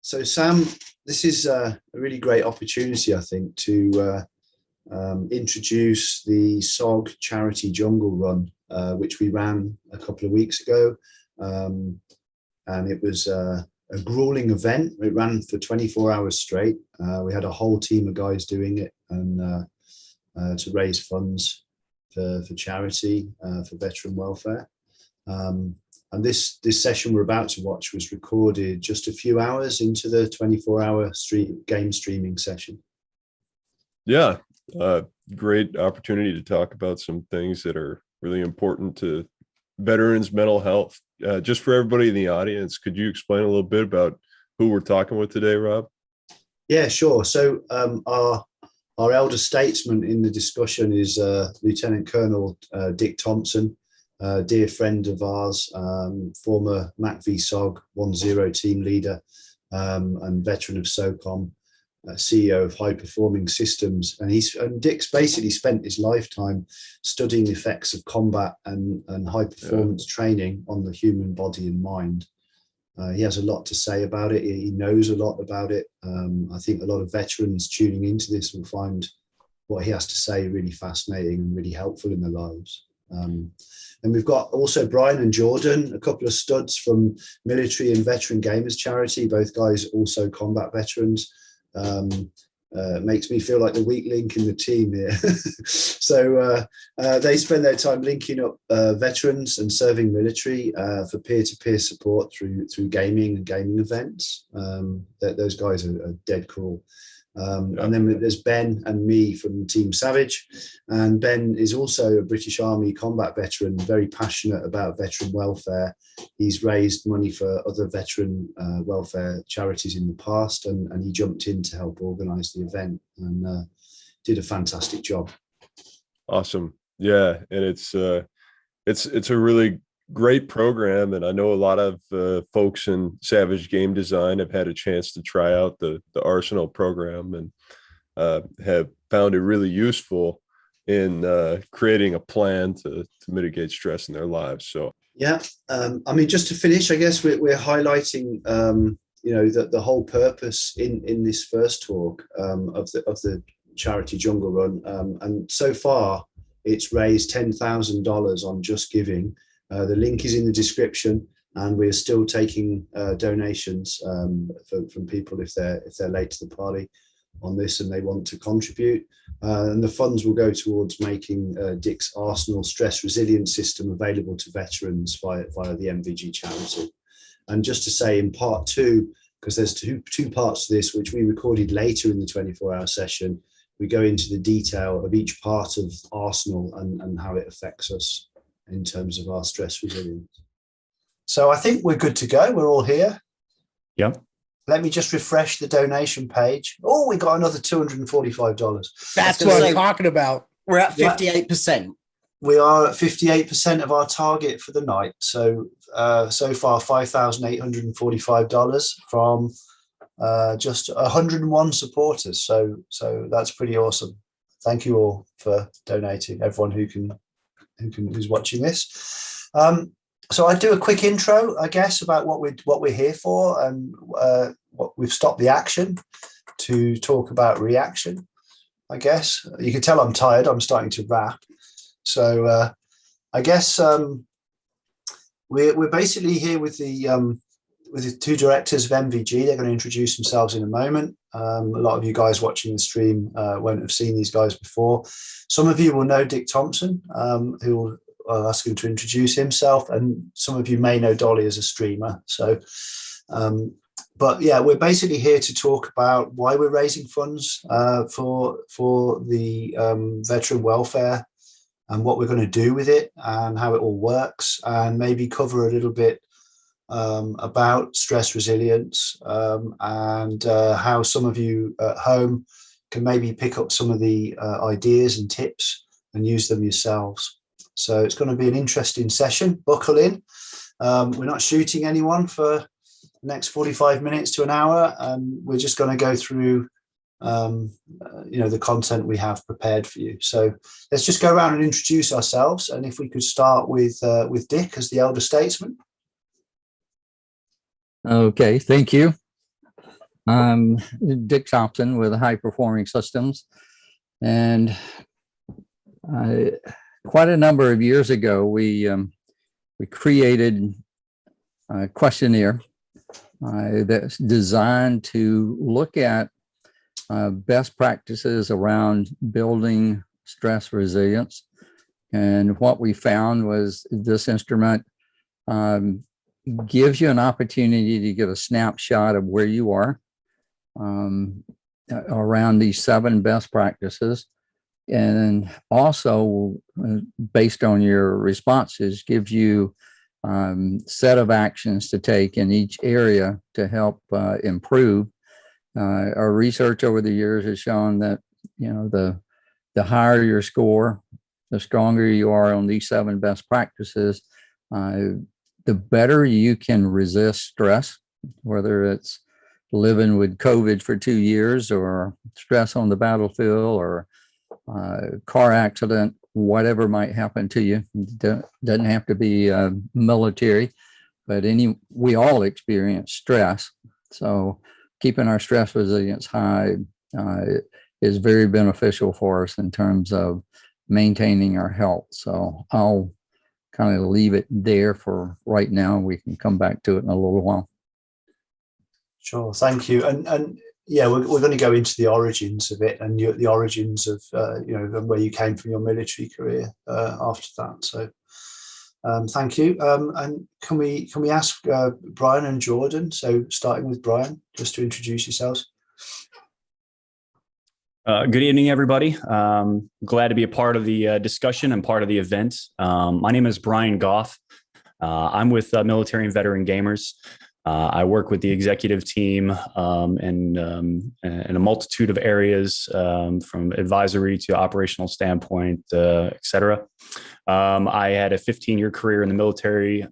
So Sam, this is a really great opportunity, I think, to introduce the SOG charity jungle run, which we ran a couple of weeks ago. And it was a grueling event. It ran for 24 hours straight. We had a whole team of guys doing it, and to raise funds for charity, for veteran welfare. And this session we're about to watch was recorded just a few hours into the 24-hour game streaming session. Yeah, great opportunity to talk about some things that are really important to veterans' mental health. Just for everybody in the audience, could you explain a little bit about who we're talking with today, Rob? Yeah, sure. So our elder statesman in the discussion is Lieutenant Colonel Dick Thompson, a dear friend of ours, former MACV SOG 10 team leader, and veteran of SOCOM, CEO of High Performing Systems. And Dick's basically spent his lifetime studying the effects of combat and high performance training on the human body and mind. He has a lot to say about it. He knows a lot about it. I think a lot of veterans tuning into this will find what he has to say really fascinating and really helpful in their lives. And we've got also Brian and Jordan, a couple of studs from military and veteran gamers charity, both guys also combat veterans. Makes me feel like the weak link in the team here. So they spend their time linking up veterans and serving military for peer-to-peer support through gaming and gaming events. Those guys are dead cool. And then there's Ben and me from Team Savage, and Ben is also a British Army combat veteran, very passionate about veteran welfare. He's raised money for other veteran welfare charities in the past, and he jumped in to help organize the event and did a fantastic job. Awesome. Yeah, and it's a really great program, and I know a lot of folks in Savage Game Design have had a chance to try out the Arsenal program and have found it really useful in creating a plan to mitigate stress in their lives. So yeah, I mean, just to finish, I guess we're highlighting the whole purpose in this first talk of the charity jungle run, and so far it's raised $10,000 on Just Giving. The link is in the description, and we're still taking donations from people if they're late to the party on this and they want to contribute. And the funds will go towards making Dick's Arsenal stress resilience system available to veterans via the MVG charity. And just to say, in part two, because there's two parts to this, which we recorded later in the 24-hour session, we go into the detail of each part of Arsenal and how it affects us in terms of our stress resilience. So I think we're good to go. We're all here. Yep. Let me just refresh the donation page. Oh, we got another $245. That's what I'm talking about. We're at 58%. We are at 58% of our target for the night. So so far, $5,845 from just 101 supporters. So that's pretty awesome. Thank you all for donating, everyone who's watching this. So I do a quick intro, I guess, about what we're here for, and what we've stopped the action to talk about reaction. I guess you can tell I'm tired. I'm starting to rap. So I guess we're basically here with the two directors of MVG. They're going to introduce themselves in a moment. A lot of you guys watching the stream won't have seen these guys before. Some of you will know Dick Thompson, who will ask him to introduce himself, and some of you may know Dolly as a streamer. So, but yeah, we're basically here to talk about why we're raising funds for the veteran welfare and what we're going to do with it and how it all works, and maybe cover a little bit about stress resilience and how some of you at home can maybe pick up some of the ideas and tips and use them yourselves. So it's going to be an interesting session. Buckle in. We're not shooting anyone for the next 45 minutes to an hour, and we're just going to go through the content we have prepared for you. So let's just go around and introduce ourselves, and if we could start with Dick as the elder statesman. Okay, thank you. I'm Dick Thompson with High Performing Systems. And quite a number of years ago, we created a questionnaire that's designed to look at best practices around building stress resilience. And what we found was this instrument gives you an opportunity to get a snapshot of where you are around these 7 best practices. And also, based on your responses, gives you set of actions to take in each area to help improve. Our research over the years has shown that, the higher your score, the stronger you are on these 7 best practices, the better you can resist stress, whether it's living with COVID for 2 years or stress on the battlefield or car accident, whatever might happen to you. Doesn't have to be military, but we all experience stress. So keeping our stress resilience high is very beneficial for us in terms of maintaining our health. So I'll kind of leave it there for right now. We can come back to it in a little while. Sure, thank you. And yeah, we're going to go into the origins of it and the origins of where you came from your military career after that. So thank you. And can we ask Brian and Jordan? So starting with Brian, just to introduce yourselves. Good evening, everybody. Glad to be a part of the discussion and part of the event. My name is Brian Goff. I'm with Military and Veteran Gamers. I work with the executive team in a multitude of areas, from advisory to operational standpoint, et cetera. I had a 15-year career in the military,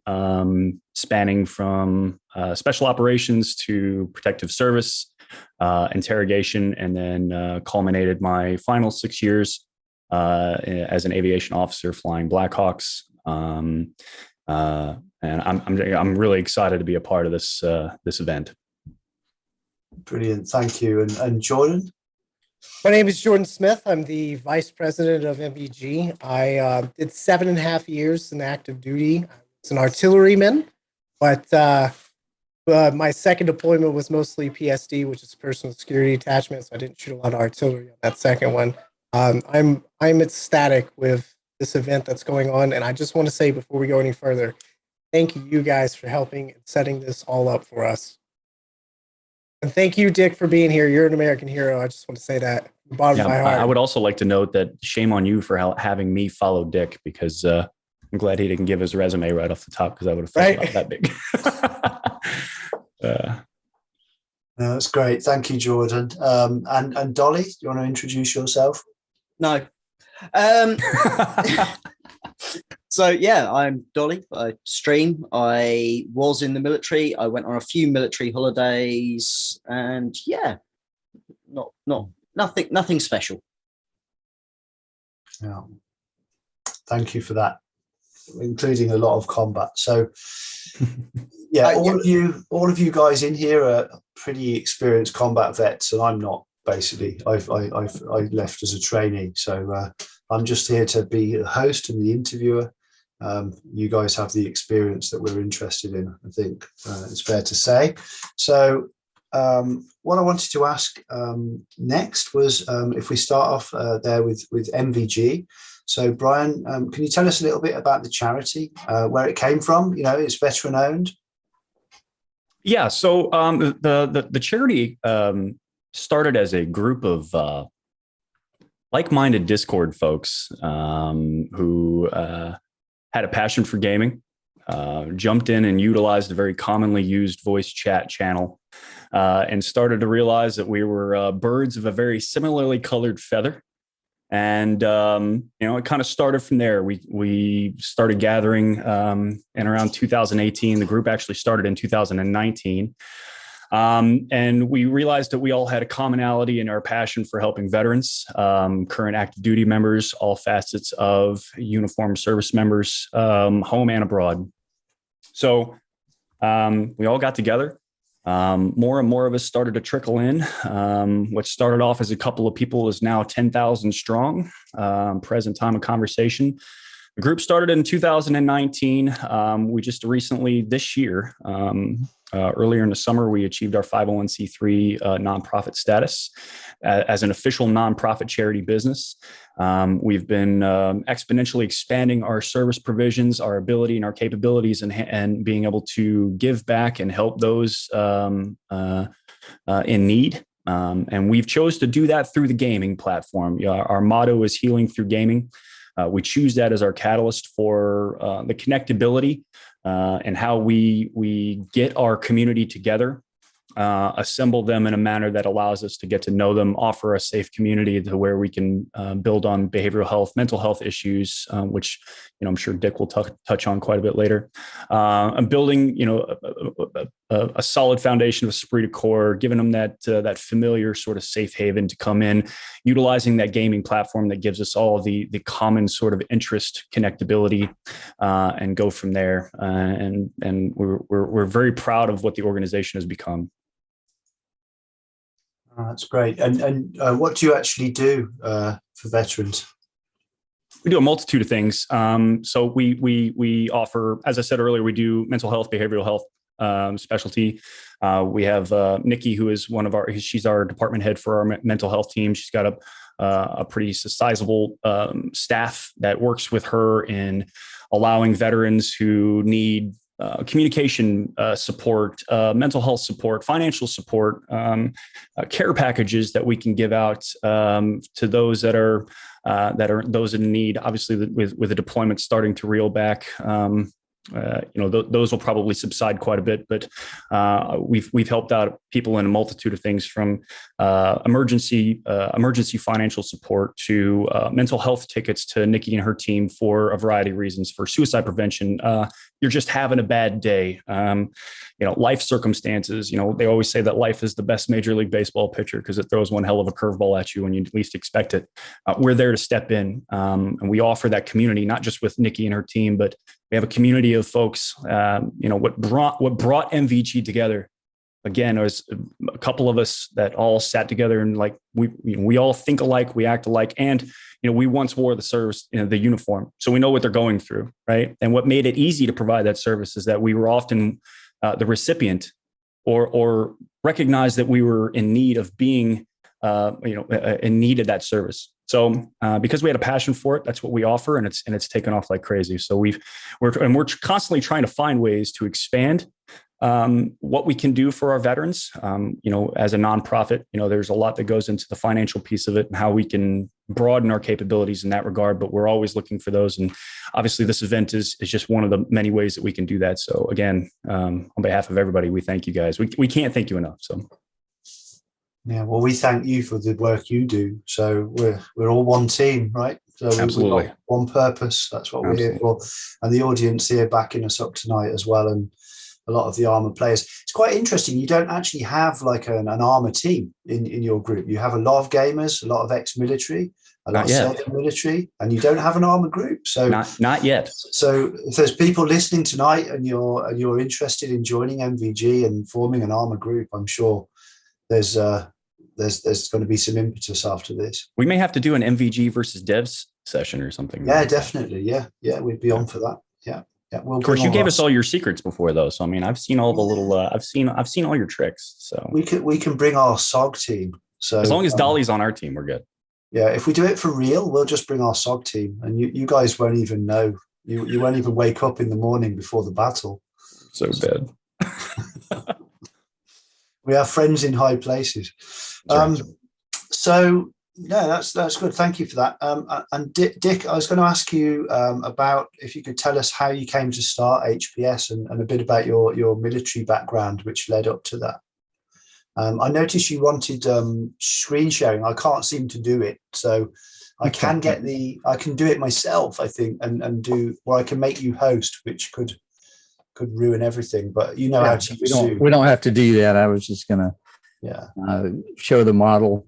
spanning from special operations to protective service, interrogation, and then culminated my final 6 years as an aviation officer flying Blackhawks. And I'm really excited to be a part of this event. Brilliant, thank you. And Jordan? My name is Jordan Smith. I'm the vice president of MVG. I did 7.5 years in active duty. I was an artilleryman, but my second deployment was mostly PSD, which is personal security attachment. So I didn't shoot a lot of artillery on that second one. I'm ecstatic with this event that's going on, and I just want to say before we go any further, thank you guys for helping and setting this all up for us. And thank you, Dick, for being here. You're an American hero. I just want to say that from the bottom of my heart. I would also like to note that shame on you for having me follow Dick, because I'm glad he didn't give his resume right off the top, because I would have felt about that big. That's great. Thank you, Jordan. And Dolly, do you want to introduce yourself? No. So yeah, I'm Dolly. I stream. I was in the military. I went on a few military holidays, and yeah, nothing special. Yeah. Thank you for that, including a lot of combat. So yeah, all of you guys in here are pretty experienced combat vets, and I'm not. Basically, I left as a trainee, so I'm just here to be the host and the interviewer. You guys have the experience that we're interested in, I think it's fair to say. So what I wanted to ask next was if we start off there with MVG. So Brian, can you tell us a little bit about the charity, where it came from? It's veteran owned. Yeah, so the charity started as a group of like-minded Discord folks who had a passion for gaming, jumped in and utilized a very commonly used voice chat channel, and started to realize that we were birds of a very similarly colored feather. And, it kind of started from there. We started gathering in around 2018. The group actually started in 2019. And we realized that we all had a commonality in our passion for helping veterans, current active duty members, all facets of uniformed service members, home and abroad. So we all got together More and more of us started to trickle in. What started off as a couple of people is now 10,000 strong, present time of conversation. The group started in 2019. We just recently, this year, earlier in the summer, we achieved our 501c3 nonprofit status as an official nonprofit charity business. We've been exponentially expanding our service provisions, our ability and our capabilities, and being able to give back and help those in need. And we've chose to do that through the gaming platform. Our motto is healing through gaming. We choose that as our catalyst for the connectability and how we get our community together, assemble them in a manner that allows us to get to know them, offer a safe community to where we can build on behavioral health, mental health issues, which I'm sure Dick will touch on quite a bit later. And building a solid foundation of Esprit De Corps, giving them that familiar sort of safe haven to come in, utilizing that gaming platform that gives us all the common sort of interest connectability, and go from there. And we're very proud of what the organization has become. That's great. And what do you actually do for veterans? We do a multitude of things. So we offer, as I said earlier, we do mental health, behavioral health specialty. We have Nikki, who is she's our department head for our mental health team. She's got a pretty sizable staff that works with her in allowing veterans who need communication support, mental health support, financial support, care packages that we can give out to those that are those in need. Obviously, with the deployment starting to reel back, those will probably subside quite a bit. But we've helped out people in a multitude of things, from emergency financial support to mental health tickets to Nikki and her team for a variety of reasons, for suicide prevention. You're just having a bad day. Life circumstances. They always say that life is the best Major League Baseball pitcher because it throws one hell of a curveball at you when you least expect it. We're there to step in, and we offer that community, not just with Nikki and her team, but we have a community of folks. What brought MVG together, again, was a couple of us that all sat together and we all think alike, we act alike, and we once wore the service, the uniform, so we know what they're going through, right? And what made it easy to provide that service is that we were often the recipient, or recognized that we were in need of being, in need of that service. So because we had a passion for it, that's what we offer, and it's taken off like crazy. So we're constantly trying to find ways to expand what we can do for our veterans. As a nonprofit, there's a lot that goes into the financial piece of it and how we can broaden our capabilities in that regard, but we're always looking for those. And obviously this event is just one of the many ways that we can do that. So again, on behalf of everybody, we thank you guys. We can't thank you enough. So. Yeah, well, we thank you for the work you do. So we're all one team, right? So Absolutely. We've got one purpose. That's what we're here for. And the audience here backing us up tonight as well, and a lot of the Arma players. It's quite interesting. You don't actually have like an Arma team in your group. You have a lot of gamers, a lot of ex-military, a lot of self-military, and you don't have an Arma group. So not yet. So if there's people listening tonight and you're interested in joining MVG and forming an Arma group, I'm sure there's going to be some impetus after this. We may have to do an MVG versus devs session or something. Yeah, definitely. Yeah, we'd be on for that. Yeah. We'll of course, you gave us all your secrets before, though. So I mean, I've seen all the little. I've seen all your tricks. So we can bring our SOG team. So as long as Dolly's on our team, we're good. Yeah, if we do it for real, we'll just bring our SOG team, and you guys won't even know. You won't even wake up in the morning before the battle. So bad. We have friends in high places. So yeah, that's good. Thank you for that. And Dick, I was going to ask you about if you could tell us how you came to start HPS and a bit about your military background, which led up to that. I noticed you wanted screen sharing. I can't seem to do it, so I can do it myself, I think, and do, or I can make you host, which could ruin everything. But you know how to use Zoom. We don't have to do that. I was just gonna show the model.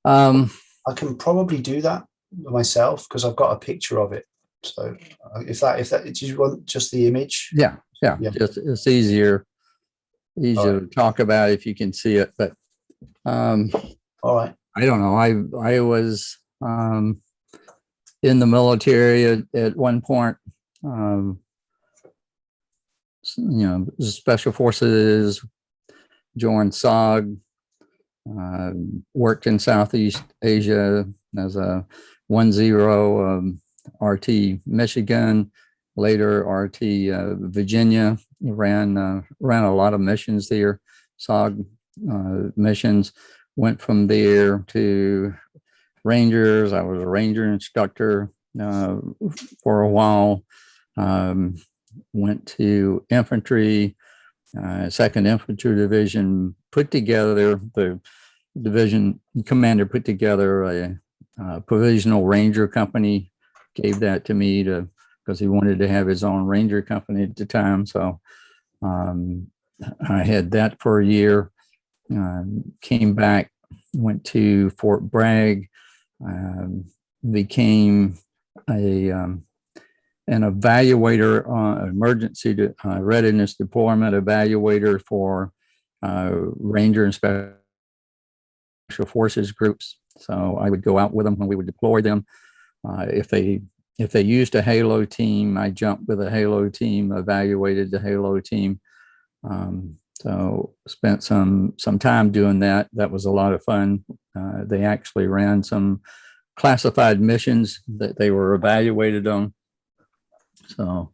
I can probably do that myself because I've got a picture of it. So if that do you want just the image? Yeah. It's easier. easier to talk about if you can see it, but All right. I don't know. I was in the military at one point. Special forces, joined SOG, worked in Southeast Asia as a 10 RT Michigan, later RT Virginia. Ran a lot of missions there, SOG missions. Went from there to Rangers. I was a Ranger instructor for a while. Went to infantry, 2nd Infantry Division, put together, the division commander put together a provisional Ranger company, gave that to me because he wanted to have his own Ranger company at the time. So I had that for a year, came back, went to Fort Bragg, became an evaluator, emergency readiness deployment evaluator for Ranger and Special Forces groups. So I would go out with them when we would deploy them. If they used a Halo team, I jumped with a Halo team, evaluated the Halo team. So spent some time doing that. That was a lot of fun. They actually ran some classified missions that they were evaluated on. So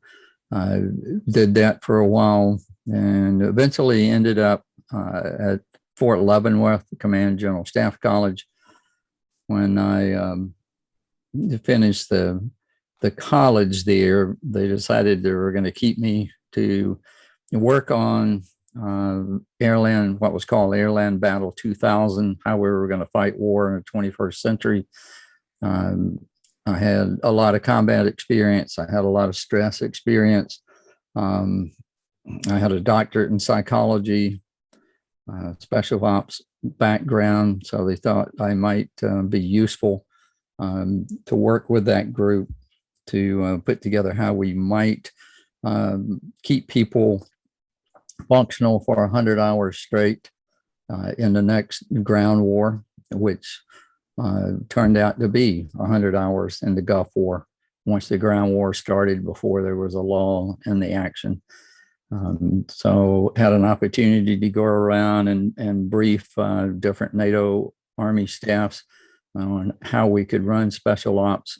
I did that for a while and eventually ended up at Fort Leavenworth, Command General Staff College. When I finished the college there, they decided they were going to keep me to work on Airland, what was called Airland Battle 2000, how we were going to fight war in the 21st century. I had a lot of combat experience. I had a lot of stress experience. I had a doctorate in psychology, special ops background. So they thought I might be useful to work with that group to put together how we might keep people functional for 100 hours straight in the next ground war, which turned out to be 100 hours in the Gulf War once the ground war started, before there was a lull in the action. So had an opportunity to go around and brief different NATO Army staffs on how we could run special ops,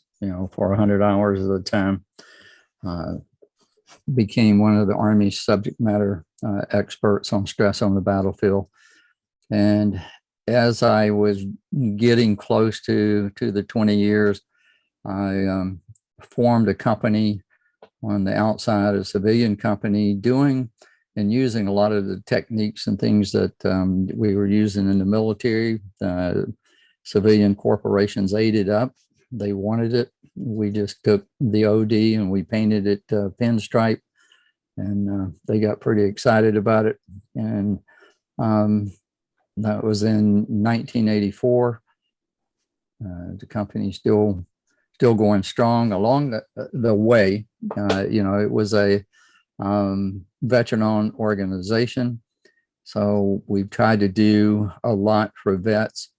for 100 hours at a time. Became one of the Army's subject matter experts on stress on the battlefield. And as I was getting close to the 20 years, I formed a company on the outside, a civilian company, doing and using a lot of the techniques and things that we were using in the military. Civilian corporations ate it up. They wanted it. We just took the OD and we painted it pinstripe, and they got pretty excited about it. And that was in 1984. The company's still going strong along the way. It was a veteran-owned organization, so we've tried to do a lot for vets,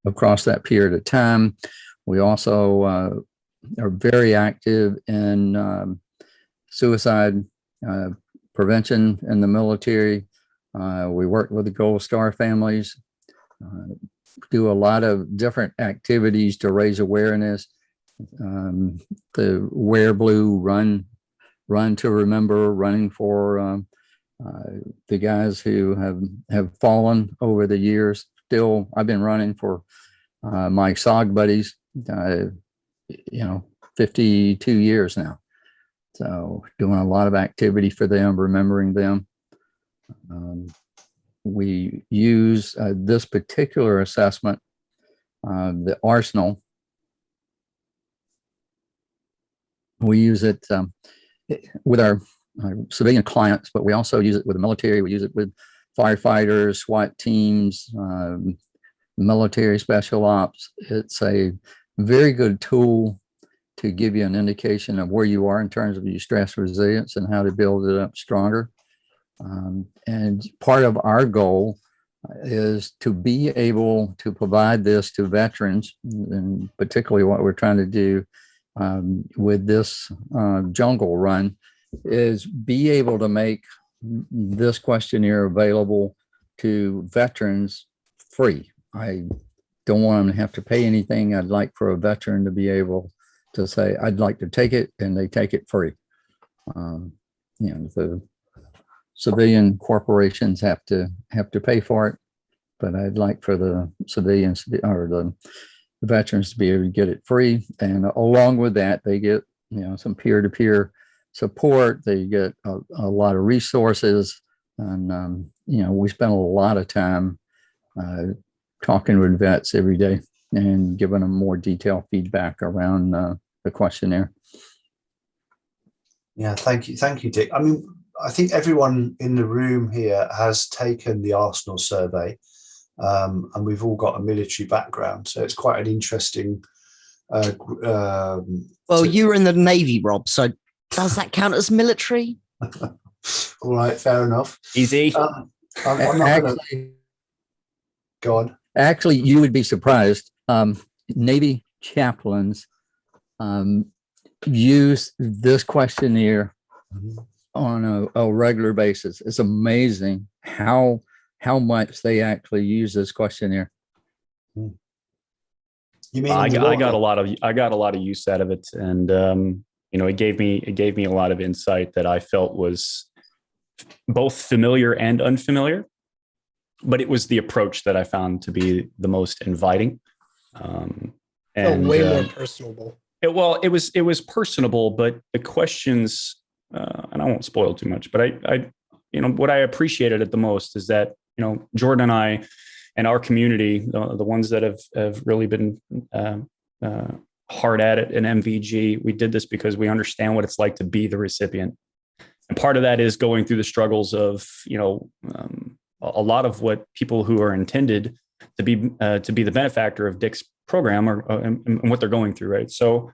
across that period of time. We also are very active in suicide prevention in the military. We work with the Gold Star families, do a lot of different activities to raise awareness. The Wear Blue Run to Remember, running for the guys who have fallen over the years. Still, I've been running for my SOG buddies, 52 years now. So doing a lot of activity for them, remembering them. We use this particular assessment, the Arsenal. We use it with our civilian clients, but we also use it with the military. We use it with firefighters, SWAT teams, military special ops. It's a very good tool to give you an indication of where you are in terms of your stress resilience and how to build it up stronger. And part of our goal is to be able to provide this to veterans, and particularly what we're trying to do with this jungle run is be able to make this questionnaire available to veterans free. I don't want them to have to pay anything. I'd like for a veteran to be able to say, I'd like to take it, and they take it free. The civilian corporations have to pay for it, but I'd like for the civilians or the veterans to be able to get it free. And along with that, they get, some peer-to-peer support. They get a lot of resources. And, we spend a lot of time talking with vets every day and giving them more detailed feedback around the questionnaire. Yeah, thank you, Dick. I mean, I think everyone in the room here has taken the Arsenal survey, and we've all got a military background, so it's quite an interesting. Well, you were in the Navy, Rob, so does that count as military? All right, fair enough. Easy. I'm not gonna... Go on. Actually, you would be surprised. Navy chaplains use this questionnaire on a regular basis. It's amazing how much they actually use this questionnaire. You mean I got a lot of use out of it, and it gave me a lot of insight that I felt was both familiar and unfamiliar. But it was the approach that I found to be the most inviting, and way more personable. It was personable, but the questions, and I won't spoil too much, but I what I appreciated it the most is that Jordan and I and our community, the ones that have really been hard at it in MVG, we did this because we understand what it's like to be the recipient, and part of that is going through the struggles of a lot of what people who are intended to be the benefactor of Dick's program and what they're going through, right? So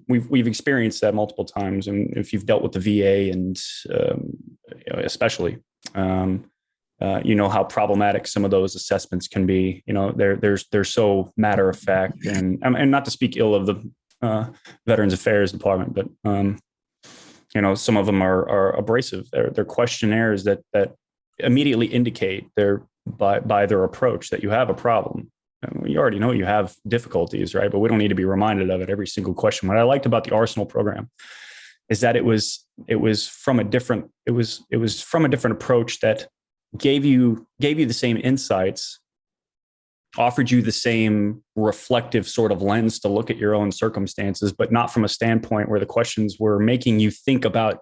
we've experienced that multiple times, and if you've dealt with the VA and especially, how problematic some of those assessments can be. They're so matter of fact, and not to speak ill of the Veterans Affairs Department, but some of them are abrasive. They're questionnaires that immediately indicate by their approach that you have a problem. You already know you have difficulties, right? But we don't need to be reminded of it every single question. What I liked about the Arsenal program is that it was from a different approach that gave you the same insights, offered you the same reflective sort of lens to look at your own circumstances, but not from a standpoint where the questions were making you think about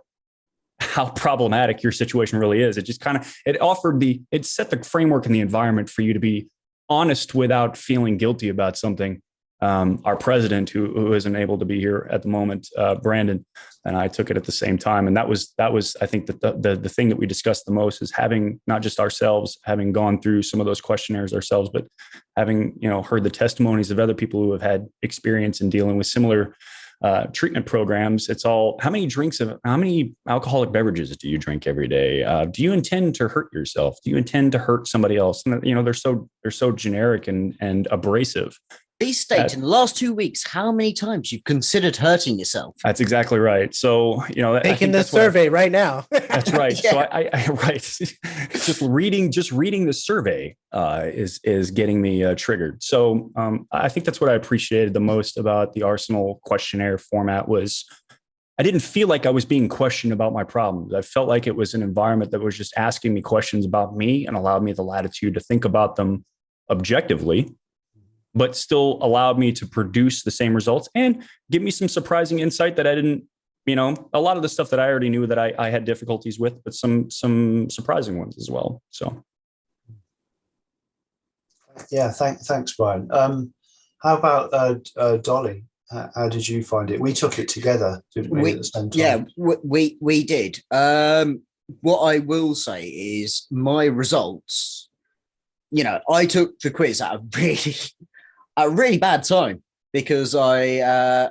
how problematic your situation really is. It just it set the framework and the environment for you to be honest without feeling guilty about something. Our president, who isn't able to be here at the moment, Brandon, and I took it at the same time. And that was, I think, the thing that we discussed the most is having not just ourselves, having gone through some of those questionnaires ourselves, but having, heard the testimonies of other people who have had experience in dealing with similar treatment programs. It's all, how many alcoholic beverages do you drink every day? Do you intend to hurt yourself? Do you intend to hurt somebody else? And they're so generic and abrasive. Please state in the last 2 weeks how many times you've considered hurting yourself. That's exactly right. So taking the survey right now. That's right. Yeah. So I right. just reading the survey is getting me triggered. So I think that's what I appreciated the most about the Arsenal questionnaire format was I didn't feel like I was being questioned about my problems. I felt like it was an environment that was just asking me questions about me and allowed me the latitude to think about them objectively, but still allowed me to produce the same results and give me some surprising insight that I didn't, a lot of the stuff that I already knew that I had difficulties with, but some surprising ones as well. So. Yeah, thanks, Brian. How about Dolly? How did you find it? We took it together, didn't we, at the same time? Yeah, we did. What I will say is my results, I took the quiz at a really bad time because I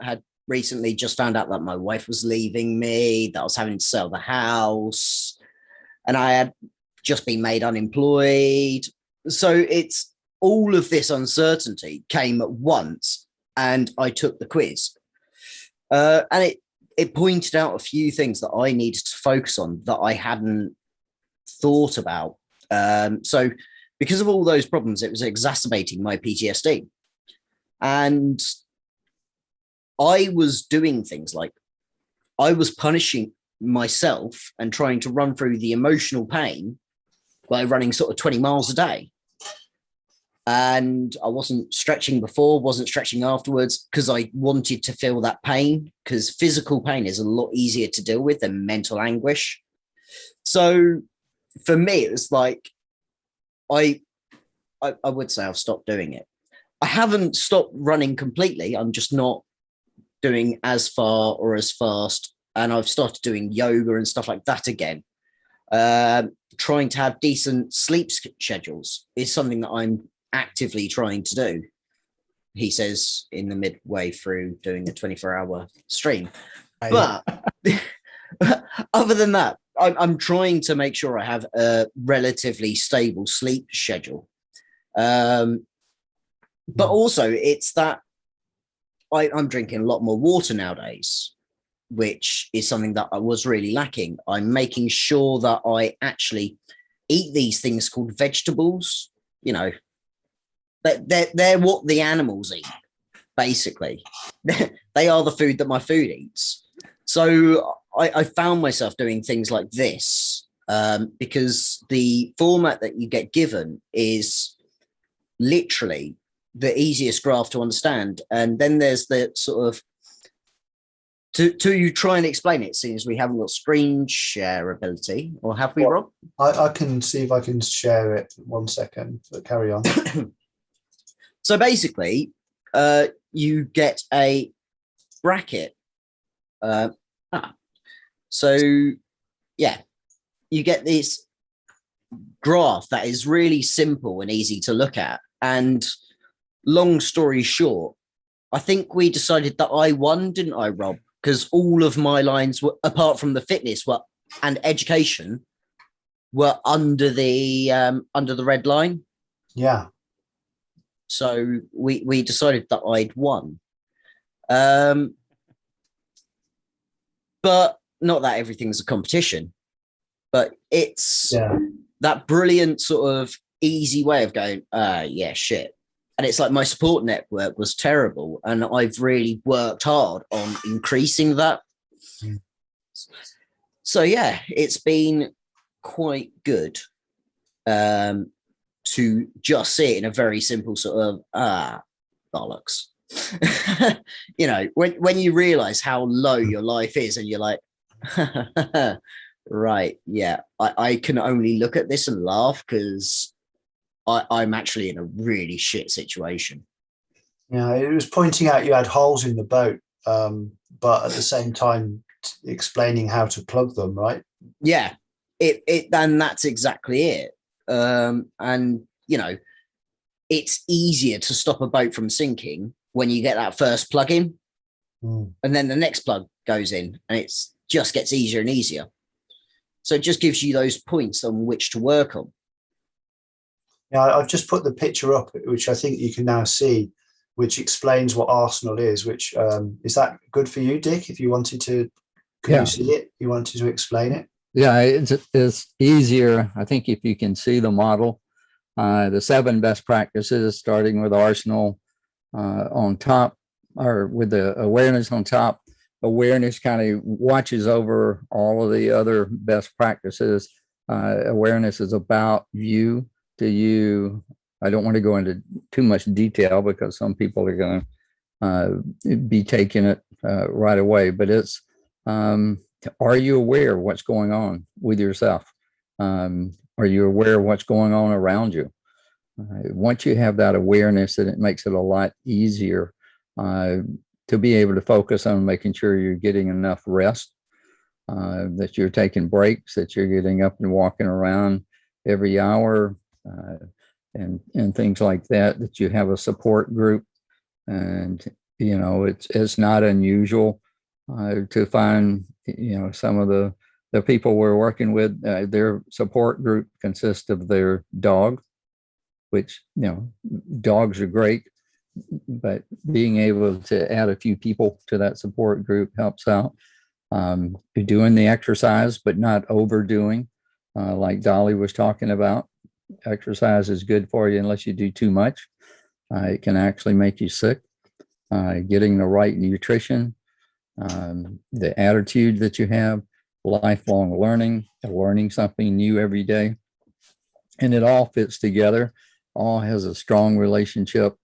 had recently just found out that my wife was leaving me, that I was having to sell the house. and I had just been made unemployed. So it's all of this uncertainty came at once, and I took the quiz. And it pointed out a few things that I needed to focus on that I hadn't thought about. So because of all those problems, it was exacerbating my PTSD. And I was doing things like I was punishing myself and trying to run through the emotional pain by running sort of 20 miles a day. And I wasn't stretching before, wasn't stretching afterwards, because I wanted to feel that pain, because physical pain is a lot easier to deal with than mental anguish. So for me, it was like, I would say I've stopped doing it. I haven't stopped running completely. I'm just not doing as far or as fast. And I've started doing yoga and stuff like that again. Trying to have decent sleep schedules is something that I'm actively trying to do, he says in the midway through doing a 24-hour stream. But other than that, I'm trying to make sure I have a relatively stable sleep schedule. But also it's that I'm drinking a lot more water nowadays, which is something that I was really lacking. I'm making sure that I actually eat these things called vegetables. You know, they're what the animals eat, basically. They are the food that my food eats. So I found myself doing things like this because the format that you get given is literally the easiest graph to understand. And then there's the sort of, to you try and explain it, since we haven't got screen share ability, or have we, Rob? I can see if I can share it. 1 second, but carry on. So basically, you get a bracket. So yeah, you get this graph that is really simple and easy to look at. And long story short, I think we decided that I won, didn't I, Rob? Because all of my lines were, apart from the fitness and education, were under the red line. Yeah. So we decided that I'd won. But not that everything's a competition, but it's that brilliant sort of easy way of going, yeah, shit. And it's like my support network was terrible, and I've really worked hard on increasing that. So yeah, it's been quite good to just see it in a very simple sort of bollocks. You know, when you realize how low your life is, and you're like, right, yeah, I can only look at this and laugh because I'm actually in a really shit situation. Yeah, it was pointing out you had holes in the boat, but at the same time explaining how to plug them, right? Yeah, and that's exactly it. And you know, it's easier to stop a boat from sinking when you get that first plug in, and then the next plug goes in, and it just gets easier and easier. So it just gives you those points on which to work on. Yeah, I've just put the picture up, which I think you can now see, which explains what Arsenal is. Which is that good for you, Dick? If you wanted to, you see it? You wanted to explain it? Yeah, it's easier. I think if you can see the model, the 7 best practices, starting with Arsenal on top, or with the awareness on top. Awareness kind of watches over all of the other best practices. Awareness is about you. I don't want to go into too much detail because some people are going to be taking it right away, but it's, are you aware of what's going on with yourself? Are you aware of what's going on around you? Once you have that awareness, then it makes it a lot easier to be able to focus on making sure you're getting enough rest, that you're taking breaks, that you're getting up and walking around every hour, and things like that, that you have a support group. And, you know, it's not unusual to find, you know, some of the the people we're working with, their support group consists of their dog, which, dogs are great, but being able to add a few people to that support group helps out. Doing the exercise, but not overdoing, like Dolly was talking about. Exercise is good for you unless you do too much. It can actually make you sick. Getting the right nutrition, the attitude that you have, lifelong learning something new every day. And it all fits together, all has a strong relationship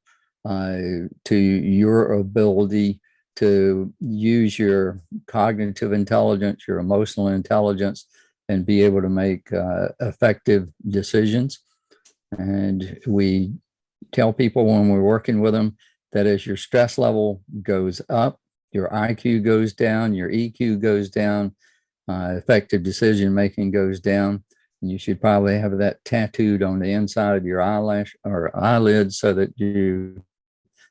to your ability to use your cognitive intelligence, your emotional intelligence, and be able to make effective decisions. And we tell people when we're working with them that as your stress level goes up, your IQ goes down, your EQ goes down, effective decision making goes down. And you should probably have that tattooed on the inside of your eyelash or eyelid so that you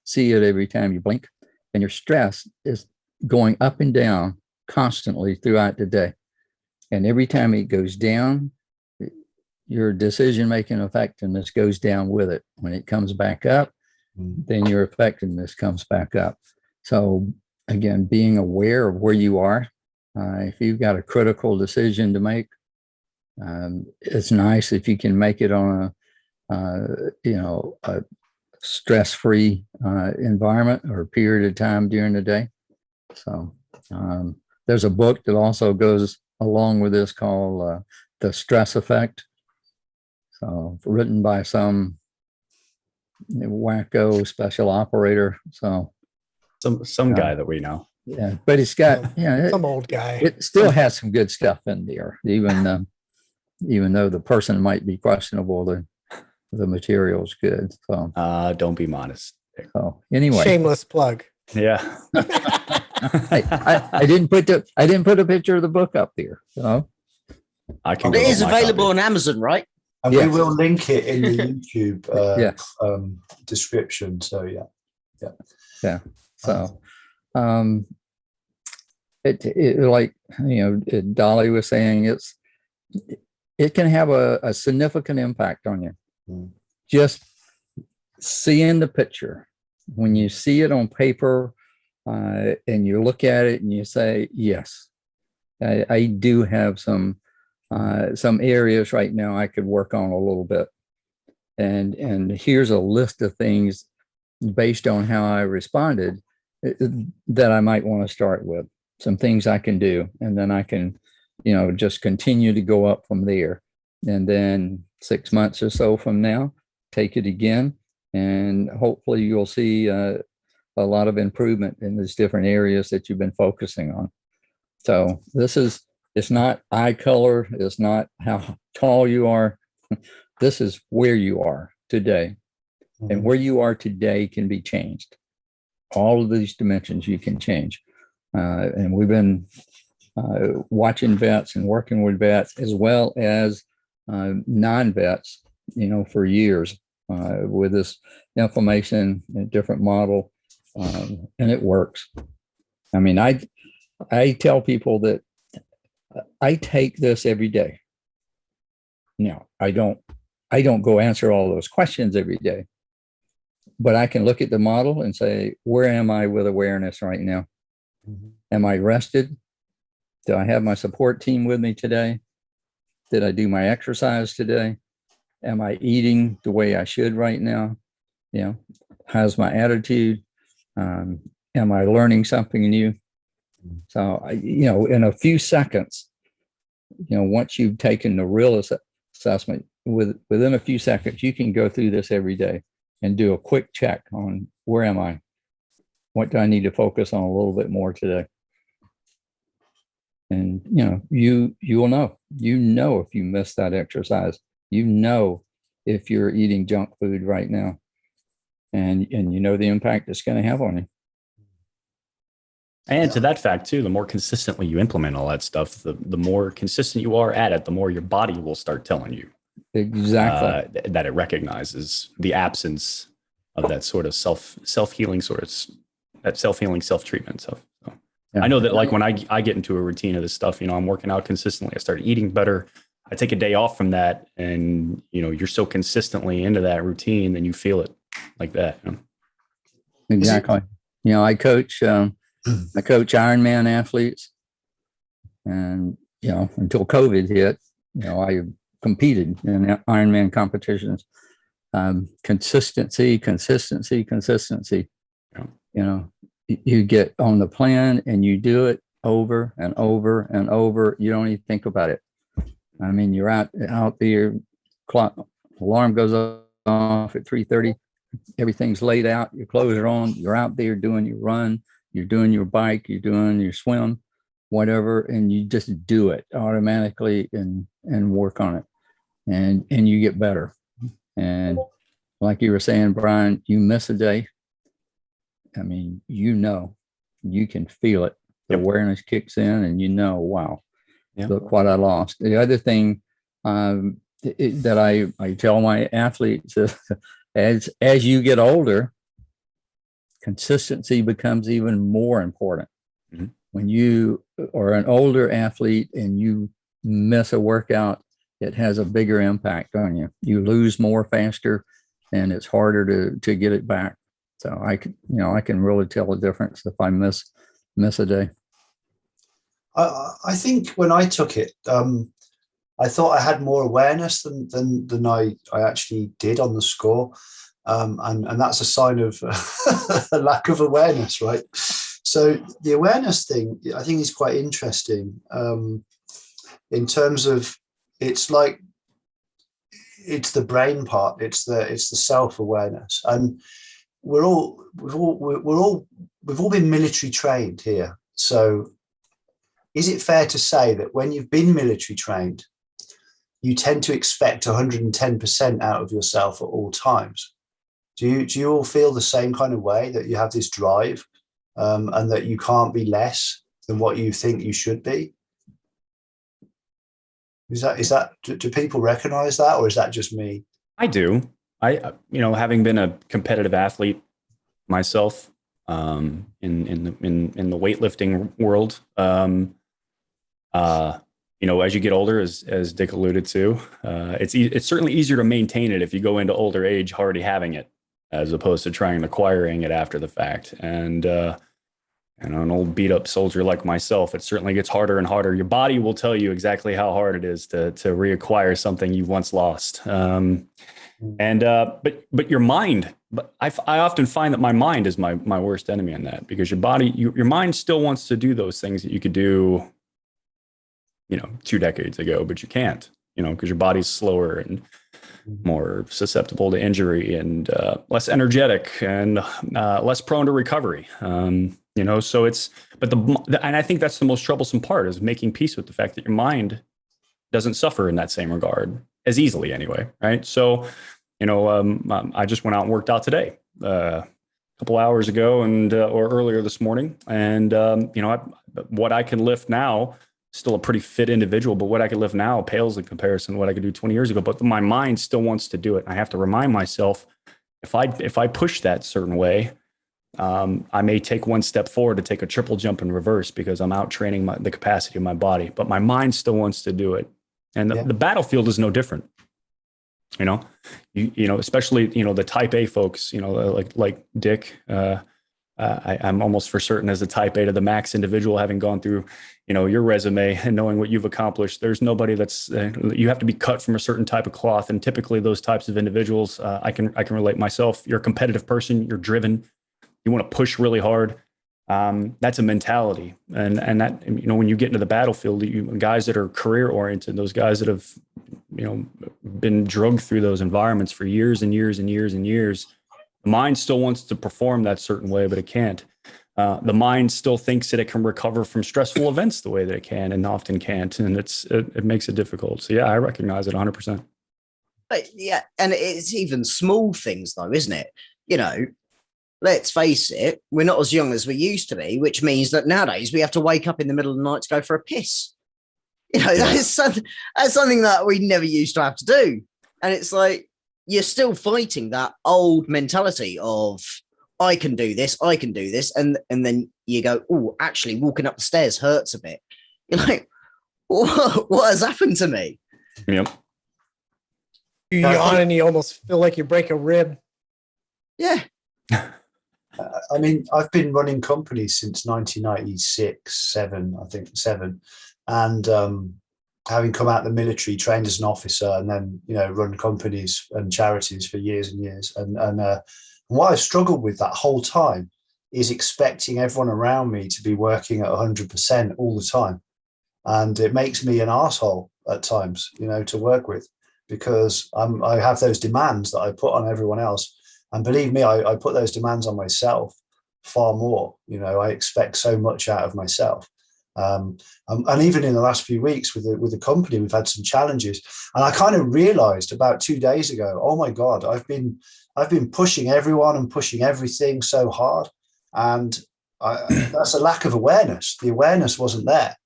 see it every time you blink. And your stress is going up and down constantly throughout the day. And every time it goes down, your decision-making effectiveness goes down with it. When it comes back up, then your effectiveness comes back up. So again, being aware of where you are. If you've got a critical decision to make, it's nice if you can make it on a stress-free environment or a period of time during the day. So there's a book that also goes along with this called The Stress Effect. So written by some wacko special operator. So some guy that we know. Yeah, but it's got some old guy. It still has some good stuff in there, even though the person might be questionable. The material's good. So don't be modest. So anyway, shameless plug. Yeah. I didn't put a picture of the book up there. So it is available on Amazon, right? And we will link it in the YouTube yes. Description. So yeah. So it like Dolly was saying, it can have a significant impact on you. Just seeing the picture, when you see it on paper and you look at it and you say, yes, I do have some areas right now I could work on a little bit. And here's a list of things based on how I responded that I might want to start with. Some things I can do, and then I can, just continue to go up from there. And then 6 months or so from now, take it again, and hopefully you'll see a lot of improvement in these different areas that you've been focusing on. So it's not eye color, it's not how tall you are. This is where you are today. Mm-hmm. And where you are today can be changed. All of these dimensions you can change. And we've been watching vets and working with vets as well as non-vets, for years with this inflammation and different model. And it works. I mean, I tell people that I take this every day. Now, I don't go answer all those questions every day, but I can look at the model and say, where am I with awareness right now? Mm-hmm. Am I rested? Do I have my support team with me today? Did I do my exercise today? Am I eating the way I should right now? How's my attitude? Am I learning something new? So, in a few seconds, once you've taken the real assessment, within a few seconds, you can go through this every day and do a quick check on where am I? What do I need to focus on a little bit more today? And, you will know, if you miss that exercise, if you're eating junk food right now, and the impact it's going to have on you. And to that fact too, the more consistently you implement all that stuff, the more consistent you are at it, the more your body will start telling you exactly that it recognizes the absence of that sort of self-healing that self-healing, self-treatment stuff. So. I know that like when I get into a routine of this stuff, you know, I'm working out consistently. I start eating better. I take a day off from that, and you know, you're so consistently into that routine, then you feel it like that. You know? Exactly. You know, I coach Ironman athletes, and you know, until COVID hit, you know, I competed in Ironman competitions. Consistency. Yeah. You know, you get on the plan and you do it over and over and over. You don't even think about it. I mean, you're out there, clock alarm goes off at 3:30. Everything's laid out. Your clothes are on. You're out there doing your run. You're doing your bike. You're doing your swim, whatever, and you just do it automatically and work on it, and you get better. And like you were saying, Brian, you miss a day. I mean, you know, you can feel it. The awareness kicks in, and you know, wow, look what I lost. The other thing that I tell my athletes is, as you get older, consistency becomes even more important. Mm-hmm. When you are an older athlete and you miss a workout, it has a bigger impact on you. You lose more faster, and it's harder to get it back. So I can really tell a difference if I miss a day. I think when I took it, I thought I had more awareness than I actually did on the score. And that's a sign of a lack of awareness, right? So the awareness thing, I think, is quite interesting in terms of it's like it's the brain part, it's the self-awareness, and we've all been military trained here. So is it fair to say that when you've been military trained, you tend to expect 110% out of yourself at all times? Do you all feel the same kind of way, that you have this drive and that you can't be less than what you think you should be? Is that do people recognize that, or is that just me? I do. Having been a competitive athlete myself, in the weightlifting world, as you get older, as Dick alluded to, it's certainly easier to maintain it if you go into older age already having it, as opposed to trying and acquiring it after the fact. And an old beat up soldier like myself, it certainly gets harder and harder. Your body will tell you exactly how hard it is to reacquire something you once lost. But your mind, but I often find that my mind is my worst enemy in that, because your body, your mind still wants to do those things that you could do, 2 decades ago, but you can't, because your body's slower and more susceptible to injury and less energetic and less prone to recovery. So and I think that's the most troublesome part, is making peace with the fact that your mind doesn't suffer in that same regard as easily anyway. Right. So, I just went out and worked out today, a couple hours ago or earlier this morning. And, what I can lift now, still a pretty fit individual, but what I can lift now pales in comparison to what I could do 20 years ago. But my mind still wants to do it. I have to remind myself, if I push that certain way, I may take one step forward to take a triple jump in reverse, because I'm out training the capacity of my body, but my mind still wants to do it. And the battlefield is no different. Especially, the type A folks, like Dick, I'm almost for certain as a type A to the max individual, having gone through, your resume and knowing what you've accomplished. There's nobody that's, you have to be cut from a certain type of cloth. And typically those types of individuals, I can relate myself. You're a competitive person, you're driven, you want to push really hard. That's a mentality. And that, when you get into the battlefield, guys that are career oriented, those guys that have, been drugged through those environments for years and years and years and years, the mind still wants to perform that certain way, but it can't. The mind still thinks that it can recover from stressful events the way that it can, and often can't. And it makes it difficult. So yeah, I recognize it 100%. But yeah, and it's even small things though, isn't it? Let's face it, we're not as young as we used to be, which means that nowadays we have to wake up in the middle of the night to go for a piss. That's something that we never used to have to do. And it's like, you're still fighting that old mentality of I can do this, and then you go, oh, actually walking up the stairs hurts a bit. You're like, what has happened to me? Yep. You yawn and you almost feel like you break a rib. Yeah. I mean, I've been running companies since 1996, seven, and having come out of the military, trained as an officer, and then run companies and charities for years and years. And what I've struggled with that whole time is expecting everyone around me to be working at 100% all the time, and it makes me an asshole at times, to work with, because I have those demands that I put on everyone else. And believe me, I put those demands on myself far more. I expect so much out of myself. And even in the last few weeks with the company, we've had some challenges. And I kind of realized about 2 days ago, oh my God, I've been pushing everyone and pushing everything so hard. And that's a lack of awareness. The awareness wasn't there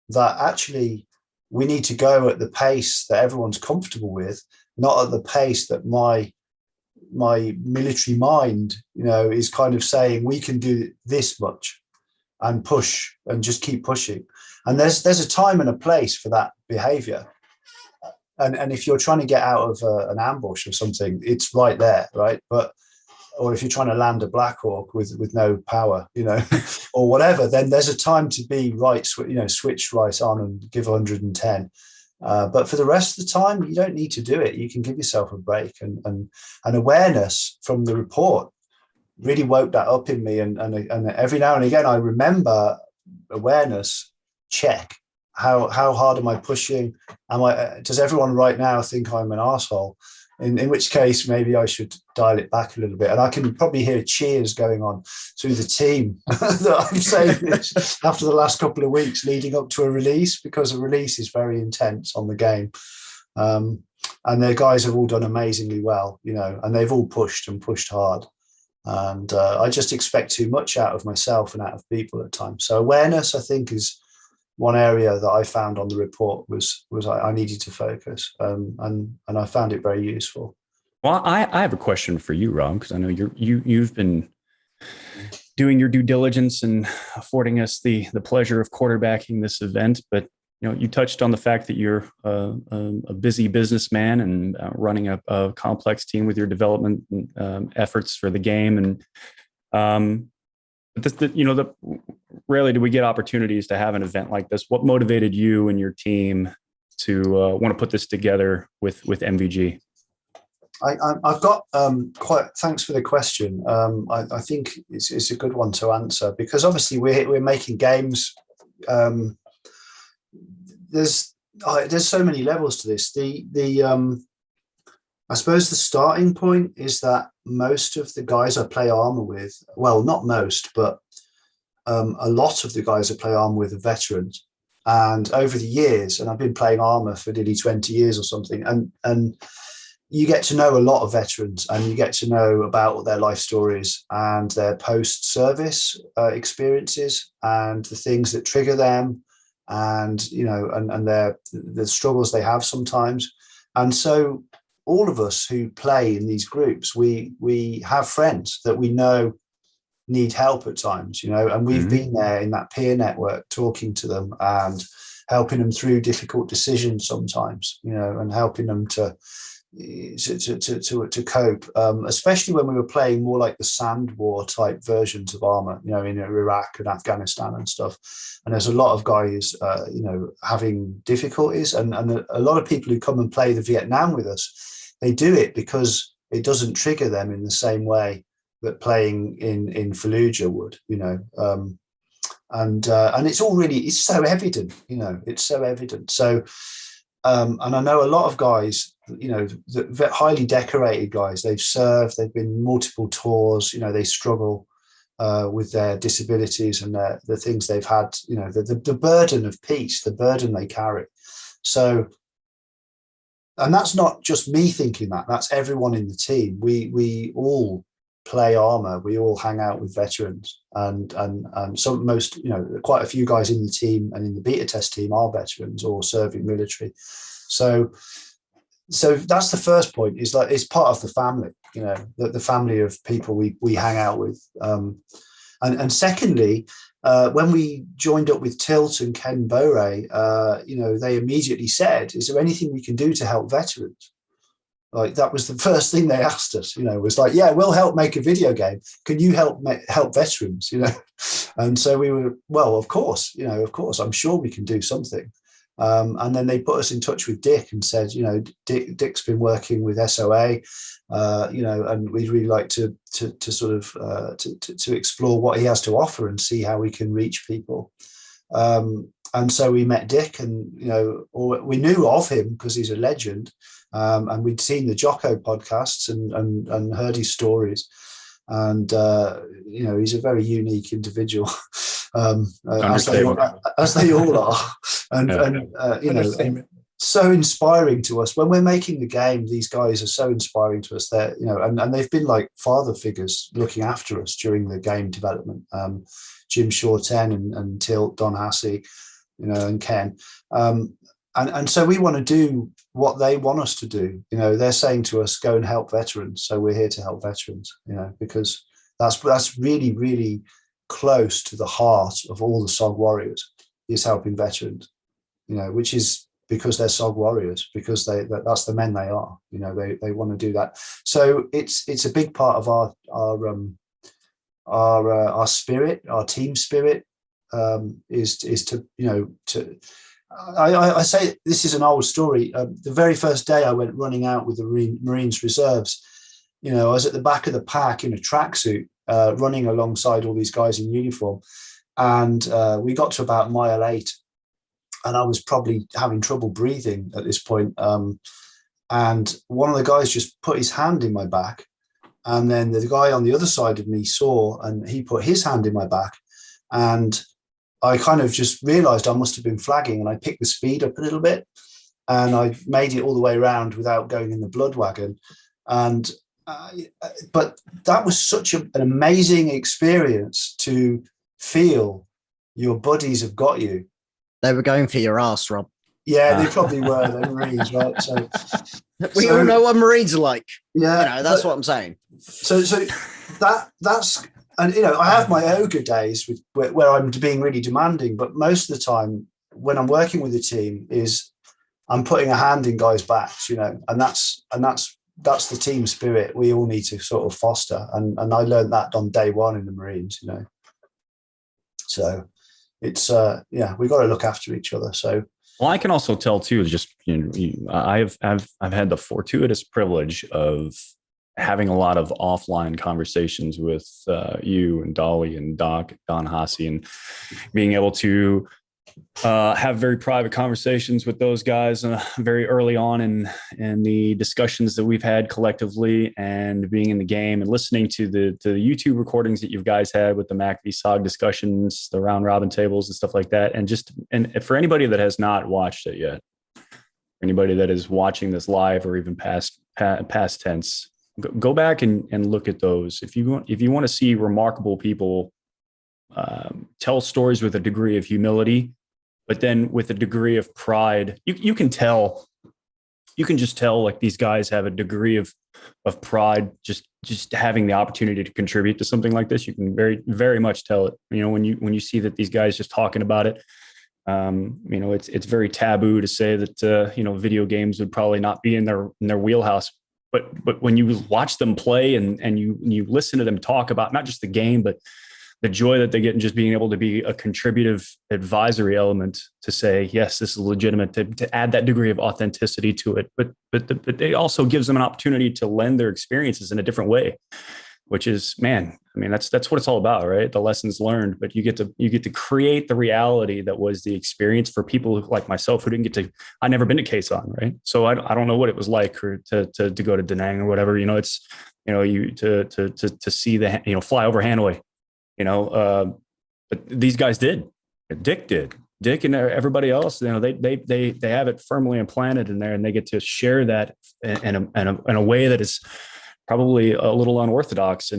that actually we need to go at the pace that everyone's comfortable with, not at the pace that my military mind, is kind of saying we can do this much and push and just keep pushing. And there's a time and a place for that behavior. And if you're trying to get out of an ambush or something, it's right there, right? Or if you're trying to land a Black Hawk with no power, or whatever, then there's a time to be right, switch right on and give 110. But for the rest of the time, you don't need to do it. You can give yourself a break, and awareness from the report really woke that up in me. And every now and again, I remember awareness check. How hard am I pushing? Does everyone right now think I'm an asshole? In which case, maybe I should dial it back a little bit. And I can probably hear cheers going on through the team that I'm saying this after the last couple of weeks leading up to a release, because a release is very intense on the game. And their guys have all done amazingly well, and they've all pushed hard. And I just expect too much out of myself and out of people at times. So awareness, I think, is one area that I found on the report was I needed to focus, and I found it very useful. Well, I have a question for you, Rob, because I know you've been doing your due diligence and affording us the pleasure of quarterbacking this event. But you touched on the fact that you're a busy businessman and running a complex team with your development efforts for the game, and rarely do we get opportunities to have an event like this. What motivated you and your team to want to put this together with MVG? I've got thanks for the question. I think it's a good one to answer, because obviously we're making games. There's so many levels to this. I suppose the starting point is that most of the guys I play Arma with, well, not most, but a lot of the guys I play Arma with are veterans. And over the years, and I've been playing Arma for nearly 20 years or something, and you get to know a lot of veterans, and you get to know about their life stories and their post-service experiences and the things that trigger them, and the struggles they have sometimes. And so all of us who play in these groups, we have friends that we know need help at times, and we've been there in that peer network, talking to them and helping them through difficult decisions sometimes, and helping them to cope, especially when we were playing more like the Sand War type versions of Arma, in Iraq and Afghanistan and stuff. And there's a lot of guys, having difficulties, and a lot of people who come and play the Vietnam with us, they do it because it doesn't trigger them in the same way that playing in Fallujah would, and it's all really, it's so evident, it's so evident. So, and I know a lot of guys, the highly decorated guys, they've served, they've been multiple tours, they struggle with their disabilities and the things they've had, the burden of peace, the burden they carry. So, and that's not just me thinking that's everyone in the team. We all play Arma, we all hang out with veterans, and quite a few guys in the team and in the beta test team are veterans or serving military. So that's the first point, is like it's part of the family. you know, the family of people we hang out with. And secondly, when we joined up with Tilt and Ken Bore, you know, they immediately said, is there anything we can do to help veterans? Like, that was the first thing they asked us, you know, was like, yeah, we'll help make a video game. Can you help veterans, you know? And so we were, well, of course, you know, of course, I'm sure we can do something. And then they put us in touch with Dick and said, you know, Dick's been working with SOA, you know, and we'd really like to sort of to explore what he has to offer and see how we can reach people. And so we met Dick, and, you know, or we knew of him because he's a legend. And we'd seen the Jocko podcasts and heard his stories. And, you know, he's a very unique individual, as they all are. And you know, so inspiring to us. When we're making the game, these guys are so inspiring to us. They're, you know, and they've been like father figures looking after us during the game development. Jim Shorten and Tilt, Don Hassey, you know, and Ken. And so we want to do what they want us to do. You know, they're saying to us, go and help veterans. So we're here to help veterans, you know, because that's really, really close to the heart of all the SOG warriors, is helping veterans, you know, which is because they're SOG warriors, because that's the men they are, you know, they want to do that. So it's a big part of our spirit, our team spirit, is to, you know, to, I say this is an old story. The very first day I went running out with the Marines Reserves, you know, I was at the back of the pack in a tracksuit, running alongside all these guys in uniform. And we got to about mile 8, and I was probably having trouble breathing at this point. And one of the guys just put his hand in my back. And then the guy on the other side of me saw, and he put his hand in my back. And I kind of just realized I must have been flagging, and I picked the speed up a little bit, and I made it all the way around without going in the blood wagon. And but that was such an amazing experience to feel your buddies have got you. They were going for your ass, Rob. Yeah, they probably were. They're Marines, right? So we all know what Marines are like. Yeah, you know, that's what I'm saying. So that's. And, you know, I have my ogre days where I'm being really demanding, but most of the time when I'm working with the team is I'm putting a hand in guys' backs, you know, and that's the team spirit we all need to sort of foster. And I learned that on day one in the Marines, you know. So it's yeah, we got to look after each other. So, well, I can also tell too, just, you know, I've had the fortuitous privilege of having a lot of offline conversations with you and Dolly and Doc, Don Hassey, and being able to have very private conversations with those guys very early on in the discussions that we've had collectively, and being in the game and listening to the YouTube recordings that you guys had with the MACV SOG discussions, the round robin tables and stuff like that. And for anybody that has not watched it yet, anybody that is watching this live or even past tense, go back and look at those. If you want to see remarkable people tell stories with a degree of humility, but then with a degree of pride, you can tell. You can just tell, like, these guys have a degree of pride just having the opportunity to contribute to something like this. You can very, very much tell it. You know, when you see that these guys just talking about it. You know, it's very taboo to say that you know, video games would probably not be in their wheelhouse. But when you watch them play and you listen to them talk about not just the game, but the joy that they get in just being able to be a contributive advisory element to say, yes, this is legitimate, to add that degree of authenticity to it. But it also gives them an opportunity to lend their experiences in a different way, which is, man, I mean, that's what it's all about, right? The lessons learned, but you get to create the reality that was the experience for people like myself who didn't get to. I never been to Quezon, right? So I don't know what it was like to go to Da Nang or whatever. You know, it's, you know, you to see the, you know, fly over Hanoi, you know. But these guys did. Dick did. Dick and everybody else, you know, they have it firmly implanted in there, and they get to share that in a way that is probably a little unorthodox,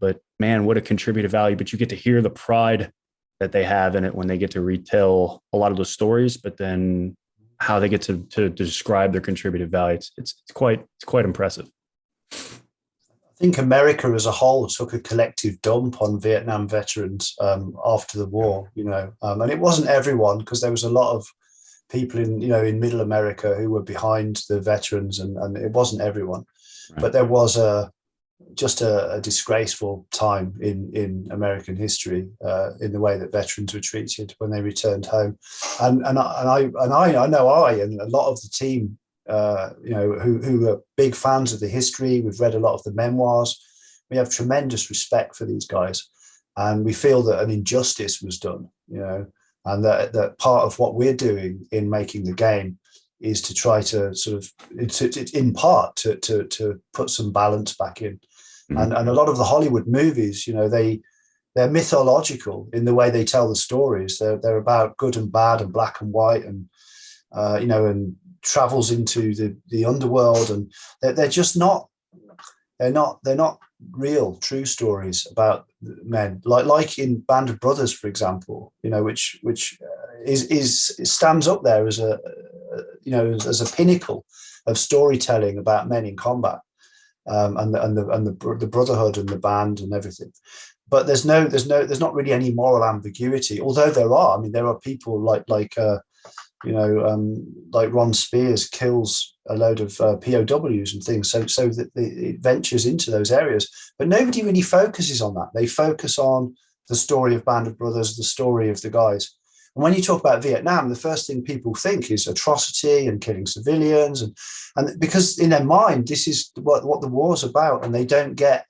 but man, what a contributive value. But you get to hear the pride that they have in it when they get to retell a lot of those stories, but then how they get to describe their contributive value. It's quite impressive. think America as a whole took a collective dump on Vietnam veterans after the war, and it wasn't everyone, because there was a lot of people in middle America who were behind the veterans, and it wasn't everyone. Right. But there was just a disgraceful time in American history in the way that veterans were treated when they returned home. And I know I and a lot of the team, who are big fans of the history. We've read a lot of the memoirs. We have tremendous respect for these guys, and we feel that an injustice was done, and that part of what we're doing in making the game is to try to sort of, in part, to put some balance back in. Mm-hmm. And a lot of the Hollywood movies, they're mythological in the way they tell the stories. They're about good and bad and black and white, and and travels into the underworld, and they're just not real true stories about men, like in Band of Brothers, for example, which stands up there as a pinnacle of storytelling about men in combat, and the brotherhood and the band and everything. But there's not really any moral ambiguity, although there are. I mean, there are people like Ron Spears kills a load of POWs and things, so that it ventures into those areas. But nobody really focuses on that. They focus on the story of Band of Brothers, the story of the guys. And when you talk about Vietnam, the first thing people think is atrocity and killing civilians, and because in their mind this is what the war's about, and they don't get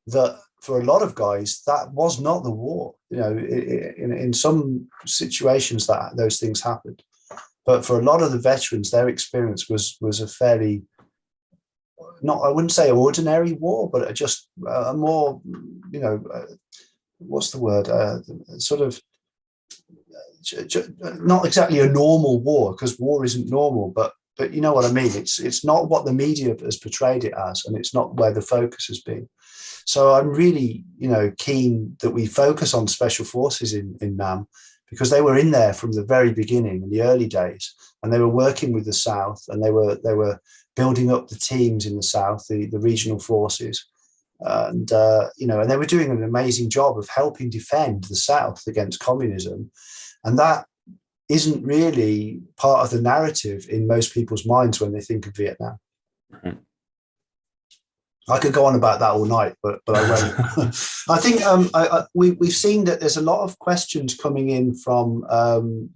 that for a lot of guys that was not the war. In some situations that those things happened. But for a lot of the veterans, their experience was a fairly, I wouldn't say ordinary war, but just a more, what's the word? Sort of not exactly a normal war, because war isn't normal, but you know what I mean? It's not what the media has portrayed it as, and it's not where the focus has been. So I'm really, keen that we focus on special forces in NAM, because they were in there from the very beginning, in the early days, and they were working with the South, and they were building up the teams in the South, the regional forces, and and they were doing an amazing job of helping defend the South against communism, and that isn't really part of the narrative in most people's minds when they think of Vietnam. Mm-hmm. I could go on about that all night, but I won't. I think we've seen that there's a lot of questions coming in from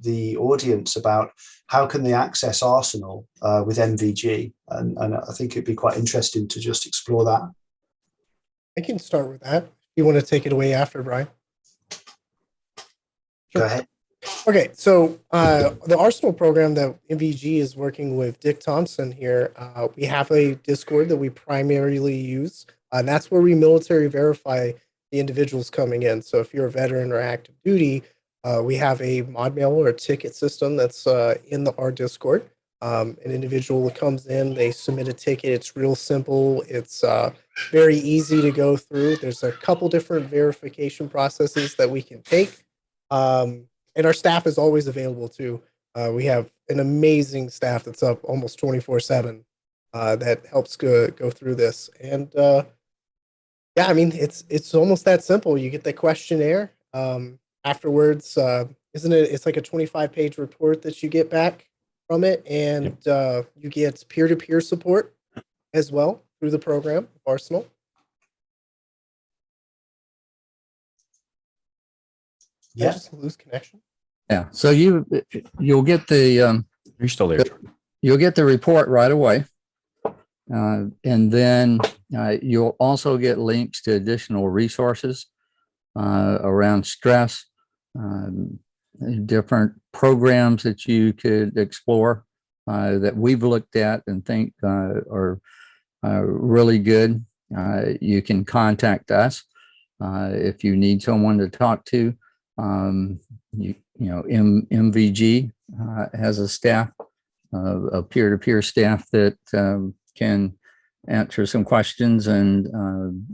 the audience about how can they access Arsenal with MVG, and I think it'd be quite interesting to just explore that. I can start with that. You want to take it away after, Brian? Sure. Go ahead. Okay, so the Arsenal program that MVG is working with Dick Thompson here, we have a Discord that we primarily use, and that's where we military verify the individuals coming in. So if you're a veteran or active duty, we have a mod mail or a ticket system that's in our Discord. An individual that comes in, they submit a ticket. It's real simple. It's very easy to go through. There's a couple different verification processes that we can take. And our staff is always available too. We have an amazing staff that's up almost 24/7 that helps go through this. And yeah, I mean, it's almost that simple. You get the questionnaire afterwards. Isn't it? It's like a 25-page report that you get back from it, and you get peer-to-peer support as well through the program, Arsenal. Yeah. I just lose connection. Yeah. So you'll get the you're still there. You'll get the report right away, and then you'll also get links to additional resources around stress, different programs that you could explore that we've looked at and think are really good. You can contact us if you need someone to talk to. MVG has a staff, a peer-to-peer staff that can answer some questions and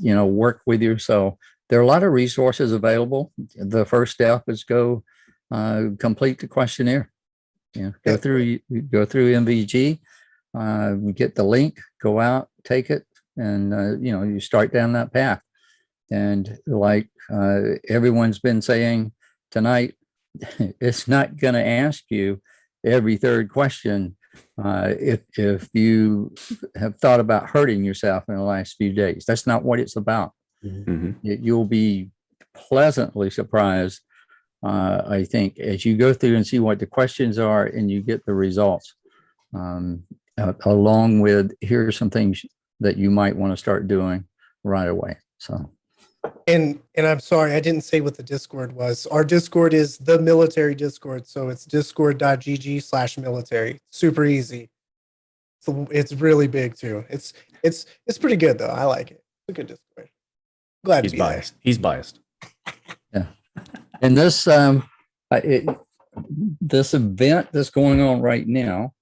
work with you. So there are a lot of resources available. The first step is go complete the questionnaire. Go through MVG, get the link, go out, take it, and you start down that path. And like everyone's been saying tonight, it's not going to ask you every third question if you have thought about hurting yourself in the last few days. That's not what it's about. Mhm. You'll be pleasantly surprised, I think, as you go through and see what the questions are and you get the results, along with here's some things that you might want to start doing right away. So. And I'm sorry, I didn't say what the Discord was. Our Discord is the military Discord. So it's discord.gg/military. Super easy. So it's really big too. It's pretty good though. I like it. It's a good Discord. Glad He's to be biased. He's biased. Yeah. And this this event that's going on right now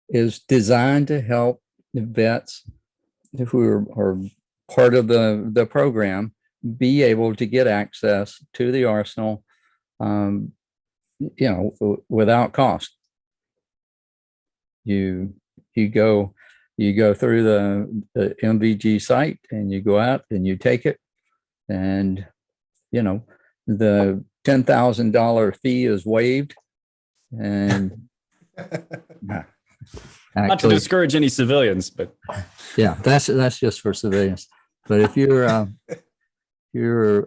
is designed to help the vets who are part of the program be able to get access to the arsenal, without cost. You go through the MVG site and you go out and you take it, and the $10,000 fee is waived, and Not to discourage any civilians, but yeah, that's just for civilians. But if you're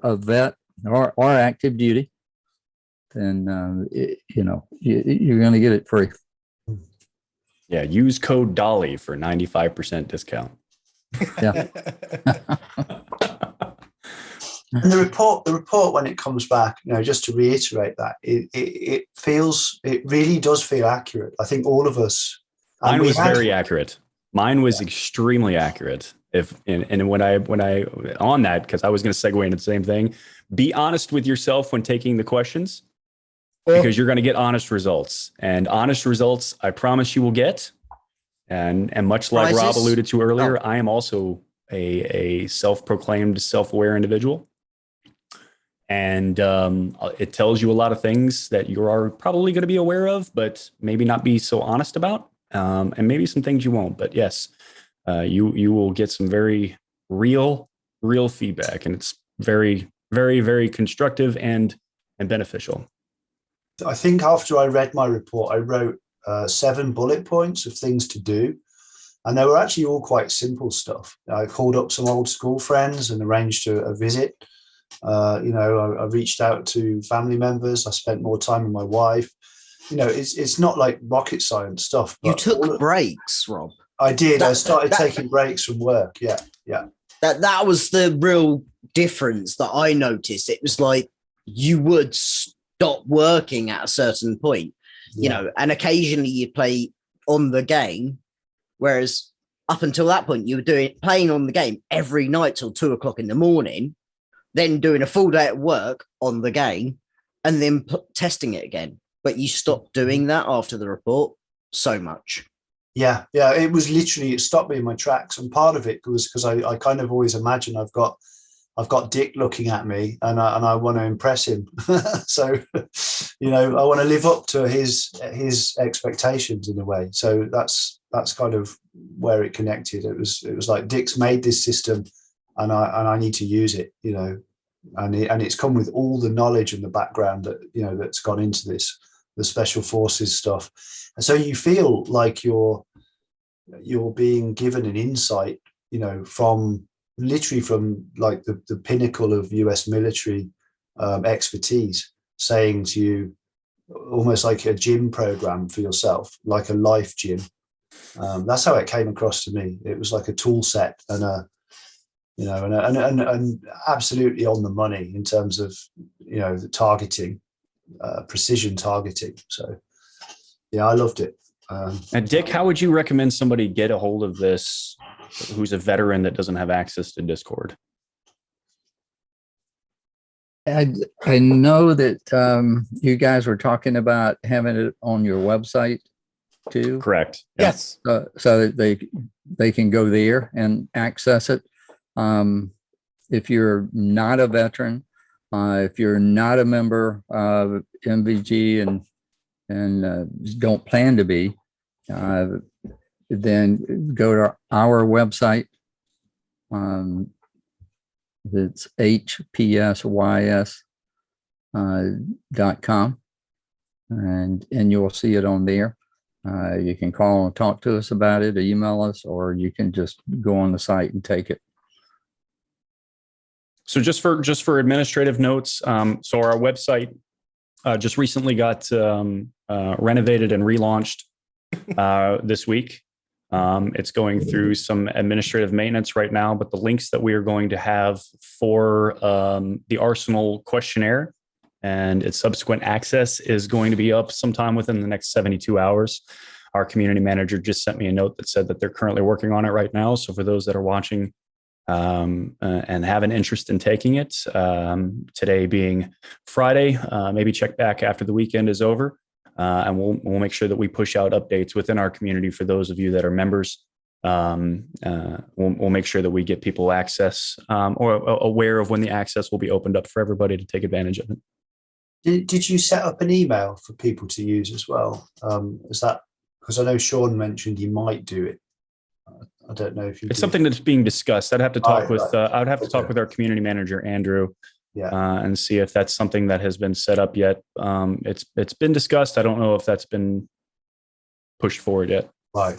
a vet or active duty, then you're going to get it free. yeah, use code Dolly for 95% discount. Yeah. And the report when it comes back, just to reiterate that, it really does feel accurate. I think all of us. Mine was very accurate. Mine was extremely accurate. And when I on that, because I was going to segue into the same thing, be honest with yourself when taking the questions, because you're going to get honest results, and honest results, I promise you will get. And much like Rob alluded to earlier, I am also a self-proclaimed self-aware individual. And it tells you a lot of things that you are probably going to be aware of, but maybe not be so honest about. And maybe some things you won't. But yes, you will get some very real feedback. And it's very, very, very constructive and beneficial. I think after I read my report, I wrote 7 bullet points of things to do. And they were actually all quite simple stuff. I called up some old school friends and arranged a visit. I reached out to family members. I spent more time with my wife. It's not like rocket science stuff. You took breaks, Rob. I did. I started taking breaks from work. Yeah. That was the real difference that I noticed. It was like you would stop working at a certain point, and occasionally you'd play on the game, whereas up until that point you were playing on the game every night till 2:00 in the morning, then doing a full day at work on the game, and then testing it again. But you stopped doing that after the report so much. Yeah. It was literally, it stopped me in my tracks. And part of it was because I kind of always imagine I've got Dick looking at me and I want to impress him. So, I want to live up to his expectations in a way. So that's kind of where it connected. It was like Dick's made this system and I need to use it, and it's come with all the knowledge and the background that, that's gone into this, the special forces stuff. And so you feel like you're being given an insight, from like the pinnacle of US military expertise, saying to you almost like a gym program for yourself, like a life gym. That's how it came across to me. It was like a tool set and and absolutely on the money in terms of, the targeting, precision targeting. So yeah, I loved it. And Dick, how would you recommend somebody get a hold of this who's a veteran that doesn't have access to Discord? I know that you guys were talking about having it on your website too. Correct. Yes. So that they can go there and access it. If you're not a veteran, if you're not a member of MVG and don't plan to be, then go to our website. It's hpsys.com, and you'll see it on there. You can call and talk to us about it, or email us, or you can just go on the site and take it. So just for administrative notes, so our website just recently got renovated and relaunched this week. It's going through some administrative maintenance right now, but the links that we are going to have for the Arsenal questionnaire and its subsequent access is going to be up sometime within the next 72 hours. Our community manager just sent me a note that said that they're currently working on it right now. So for those that are watching and have an interest in taking it, today being Friday, maybe check back after the weekend is over. And we'll make sure that we push out updates within our community for those of you that are members. We'll make sure that we get people access or aware of when the access will be opened up for everybody to take advantage of it. Did you set up an email for people to use as well? Is that because I know Sean mentioned he might do it? I don't know if you. It's something that's being discussed. I'd have to talk with. I'd have to talk Okay. with our community manager Andrew. Yeah. And see if that's something that has been set up yet. It's been discussed. I don't know if that's been pushed forward yet. Right.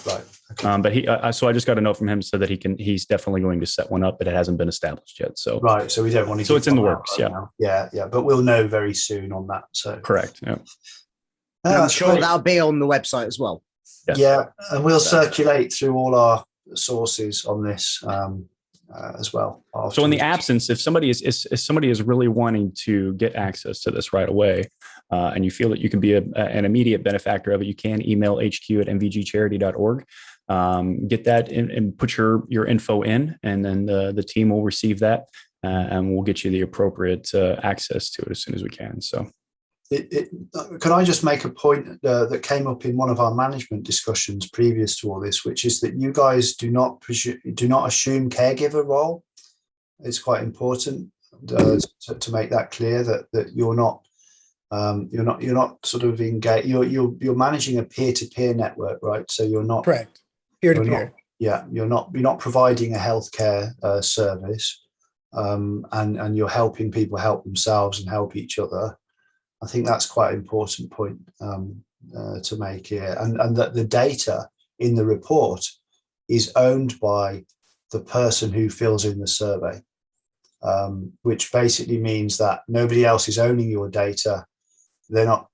Okay. But so I just got a note from him so that he's definitely going to set one up, but it hasn't been established yet. So Right. So we don't want to. So it's in the works. Right now. Yeah. But we'll know very soon on that. So Correct. Yeah. And I'm That's sure great. that'll be on the website as well. Yes. Yeah, and we'll circulate through all our sources on this as well. So in the afterwards. absence, if somebody is really wanting to get access to this right away, and you feel that you can be an immediate benefactor of it, you can email hq@mvgcharity.org. Get that and put your info in, and then the team will receive that, and we'll get you the appropriate access to it as soon as we can. So. Can I just make a point that came up in one of our management discussions previous to all this, which is that you guys do not assume caregiver role. It's quite important to make that clear that you're not sort of engaged. You're managing a peer-to-peer network, right? So you're not Correct. Peer-to-peer. You're not providing a healthcare service, and you're helping people help themselves and help each other. I think that's quite an important point to make here, and that the data in the report is owned by the person who fills in the survey, which basically means that nobody else is owning your data. They're not.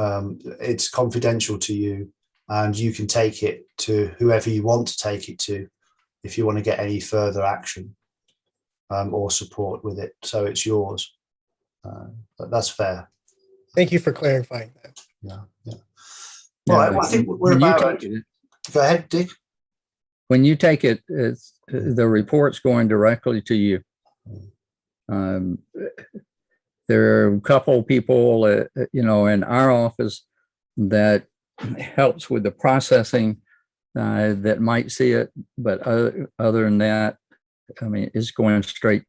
It's confidential to you, and you can take it to whoever you want to take it to if you want to get any further action or support with it. So it's yours. But that's fair. Thank you for clarifying that. Yeah. Right. I think we're When you about. take it- Go ahead, Dick. When you take it, the report's going directly to you. There are a couple people, in our office that helps with the processing that might see it, but other than that, I mean, it's going straight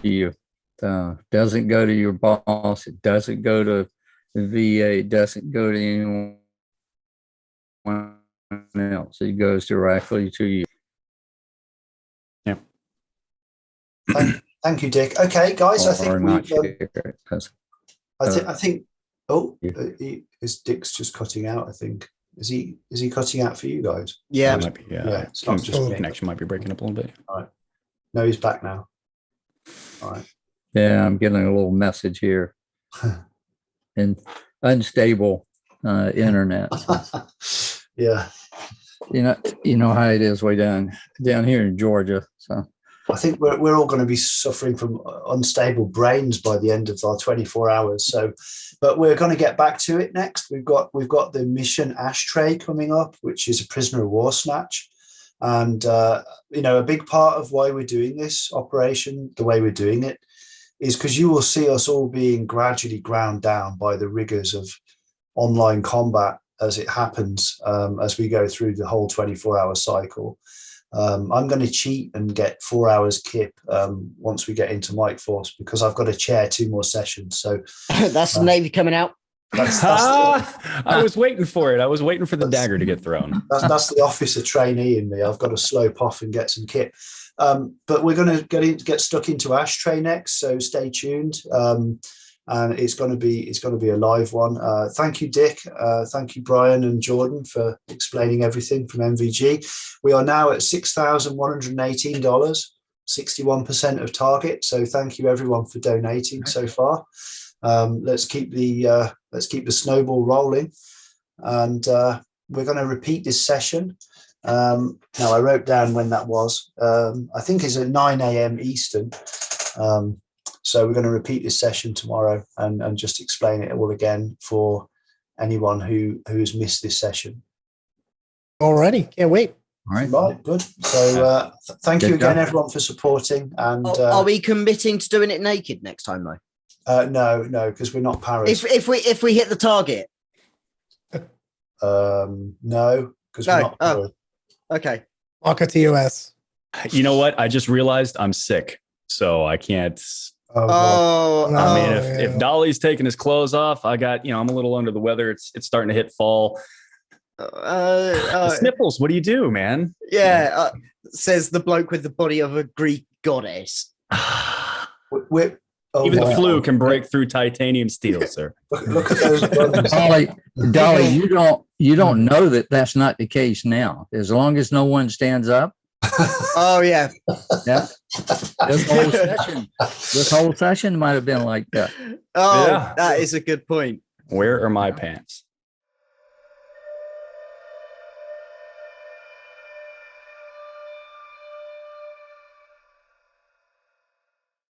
to you. Doesn't go to your boss. It doesn't go to the VA. It doesn't go to anyone else. It goes directly to you. Yeah. Thank you, Dick. Okay, guys, I think Or not share it, 'cause, I think. Oh, Yeah. is Dick's just cutting out? I think is he cutting out for you guys? Yeah. It might be, Yeah, it's not just me. connection might be breaking up a little bit. No, he's back now. All right. yeah, I'm getting a little message here. And unstable internet. Yeah, You know how it is way down here in Georgia. So I think we're all going to be suffering from unstable brains by the end of our 24 hours. So, but we're going to get back to it next. We've got the Mission Ashtray coming up, which is a prisoner of war snatch, and a big part of why we're doing this operation the way we're doing it is because you will see us all being gradually ground down by the rigors of online combat as it happens, as we go through the whole 24-hour cycle. I'm going to cheat and get 4 hours kip once we get into Mike Force because I've got to chair 2 more sessions. So That's the Navy coming out. I was waiting for it. I was waiting for the dagger to get thrown. That's the officer trainee in me. I've got to slope off and get some kit. But we're going to get stuck into Ashtray next, so stay tuned. And it's going to be a live one. Thank you, Dick. Thank you, Brian and Jordan, for explaining everything from MVG. We are now at $6,118, 61% of target. So thank you everyone for donating so far. Let's keep the snowball rolling, and we're going to repeat this session. Now I wrote down when that was. I think it's at 9 a.m. Eastern. So we're going to repeat this session tomorrow and just explain it all again for anyone who's missed this session. Alrighty, can't wait. All right. Right, good. So thank you again, everyone, for supporting. And are we committing to doing it naked next time, though? No, because we're not Paris. If we hit the target, no, because we're not Paris. Okay. Walk at TOS. You know what? I just realized I'm sick, so I can't. Oh, I mean, if Dolly's taking his clothes off, I'm a little under the weather. It's starting to hit fall. The sniffles. What do you do, man? Yeah, says the bloke with the body of a Greek goddess. Even the flu can break through titanium steel, sir. Look at those buttons. Dolly, you don't know that that's not the case now. As long as no one stands up. Oh yeah. This whole session might have been like that. Oh, yeah. That is a good point. Where are my pants?